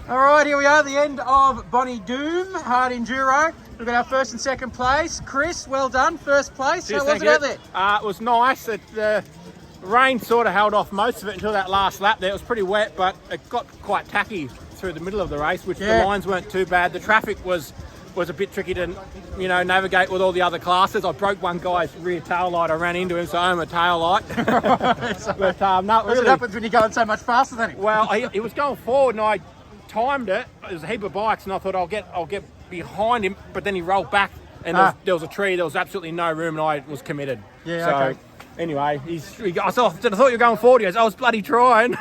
All right, here we are, the end of Bonnie Doom Hard Enduro. We've got our first and second place. Chris, well done, first place. Cheers, How was thank it you. out there? It was nice. The rain sort of held off most of it until that last lap there. It was pretty wet, but it got quite tacky through the middle of the race, which Yeah. the lines weren't too bad. The traffic was a bit tricky to, navigate with all the other classes. I broke one guy's rear tail light. I ran into him, so I owe him a tail light. But no, That's really. what happens when you're going so much faster than him. Well, he was going forward, and I timed it. There's a heap of bikes, and I thought I'll get behind him. But then he rolled back, and there was a tree. There was absolutely no room, and I was committed. Yeah, so, okay. Anyway, I thought you were going forward. He goes, I was bloody trying.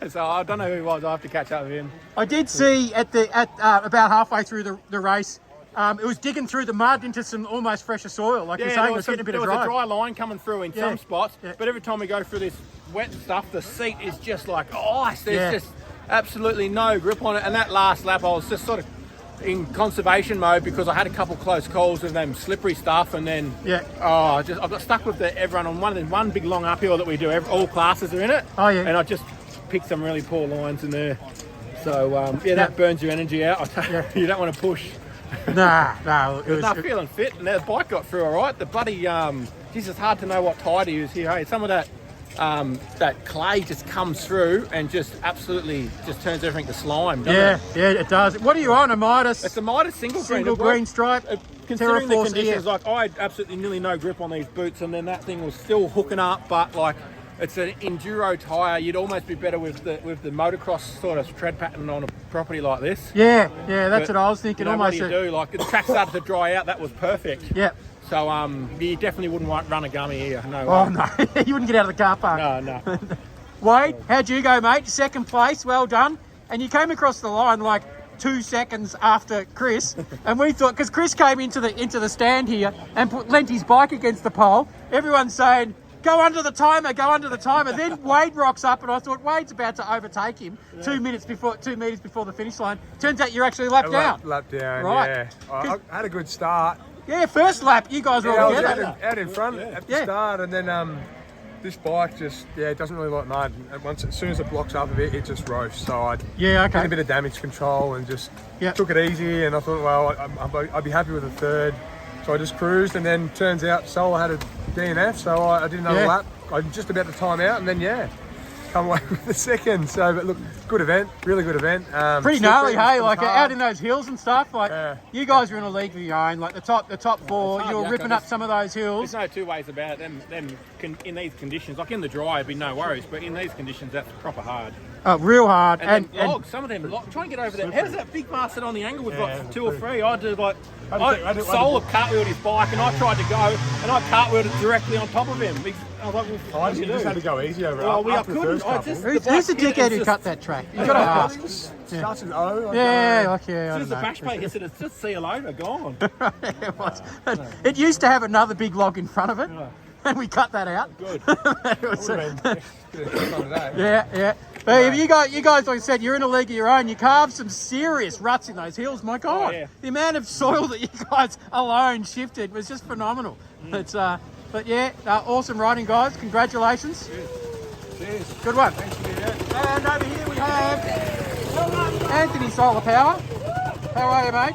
So I don't know who he was. I have to catch up with him. I did see at about halfway through the race, it was digging through the mud into some almost fresher soil. Like you're saying, it was getting a bit of there was dry. a dry line coming through in some spots, but every time we go through this wet stuff, the seat is just like ice. There's just absolutely no grip on it. And that last lap, I was just sort of in conservation mode because I had a couple close calls with them slippery stuff, and then I got stuck with everyone on one big long uphill that we do. All classes are in it. Oh yeah. And I just picked some really poor lines in there. So that burns your energy out. You don't want to push. No. It was. No, feeling fit, and the bike got through all right. The bloody, it's hard to know what tide he is here. Hey, some of that clay just comes through and just absolutely just turns everything to slime. Doesn't it? It does. What are you on? A Midas? It's a Midas single green stripe. Considering the Terraforce conditions, Air. like I had absolutely nearly no grip on these boots, and then that thing was still hooking up, but like. It's an enduro tyre. You'd almost be better with the motocross sort of tread pattern on a property like this. Yeah, that's what I was thinking. What do you do? Like the track started to dry out. That was perfect. Yep. So you definitely wouldn't run a gummy here. No. Oh no, you wouldn't get out of the car park. No. Wade, how'd you go, mate? Second place, well done. And you came across the line like 2 seconds after Chris, and we thought because Chris came into the stand here and leant his bike against the pole. Everyone's saying, go under the timer. Then Wade rocks up, and I thought Wade's about to overtake him 2 meters before the finish line. Turns out you're actually lapped down. Lap down, Right. yeah. I had a good start. Yeah, first lap, you guys were I all was together. out in front at the start, and then this bike just, it doesn't really like mud. And as soon as it blocks up a bit, it just roasts. So I did a bit of damage control and just took it easy. And I thought, well, I'd be happy with a third. So I just cruised, and then turns out Solar had a DNF, so I did another lap. I was just about to time out, and then come away with the second. So, but look, good event, really good event. Pretty gnarly, hey? Like out in those hills and stuff. Like you guys were in a league of your own. Like the top four, you were ripping up some of those hills. There's no two ways about it. Them in these conditions, like in the dry, it'd be no worries, but in these conditions, that's proper hard. Real hard. And logs, some of them logs. Try and get over there. How does that big bastard on the angle with like 2 or 3? I did like Solar cartwheeled his bike, and I tried to go, and I cartwheeled it directly on top of him. I was like, well, You just had to go easy over I after the couldn't. first couple. Who's the dickhead who cut that track? You got to ask. Starts with O. as soon as the bash plate hits it, it's just see you later, gone. It was. It used to have another big log in front of it, and we cut that out. Good. Yeah. But you guys, like I said, you're in a league of your own. You carved some serious ruts in those hills. My God, the amount of soil that you guys alone shifted was just phenomenal. Awesome riding, guys. Congratulations. Cheers. Good one. Thanks for doing that. And over here we have Anthony Solar Power. How are you, mate?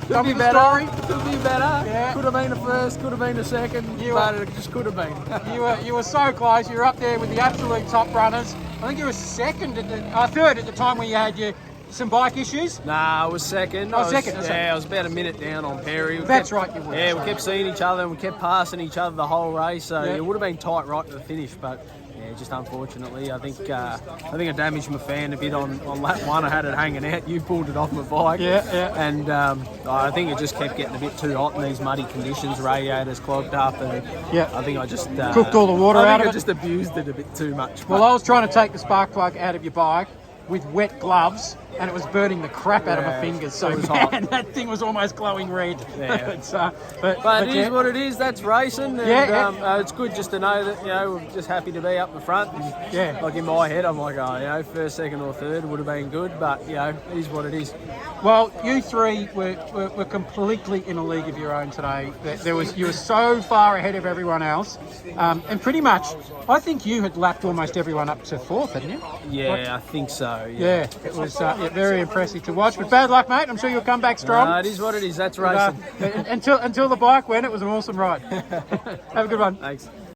Could be better. Could be better. Yeah. Could have been the first. Could have been the second. But it just could have been. You were so close. You were up there with the absolute top runners. I think you were third at the time when you had some bike issues. Nah, I was second. Second. I was about a minute down on Perry. That's right, you were. Yeah, we kept seeing each other and we kept passing each other the whole race. So it would have been tight right to the finish, but. Yeah, just unfortunately, I think I damaged my fan a bit on lap 1. I had it hanging out. You pulled it off my bike. And I think it just kept getting a bit too hot in these muddy conditions. Radiators clogged up, and I think I just cooked all the water out of it. I just abused it a bit too much. Well, I was trying to take the spark plug out of your bike with wet gloves, and it was burning the crap out of my fingers. So man, that thing was almost glowing red. Yeah. but it is what it is. That's racing. And, it's good just to know that we're just happy to be up the front. And, like in my head, I'm like, first, second, or third would have been good. But it is what it is. Well, you three were completely in a league of your own today. You were so far ahead of everyone else, and pretty much, I think you had lapped almost everyone up to fourth, hadn't you? Yeah, I think so. So yeah, it was very impressive to watch. But bad luck, mate. I'm sure you'll come back strong. It is what it is. That's racing. Until the bike went, it was an awesome ride. Have a good one. Thanks.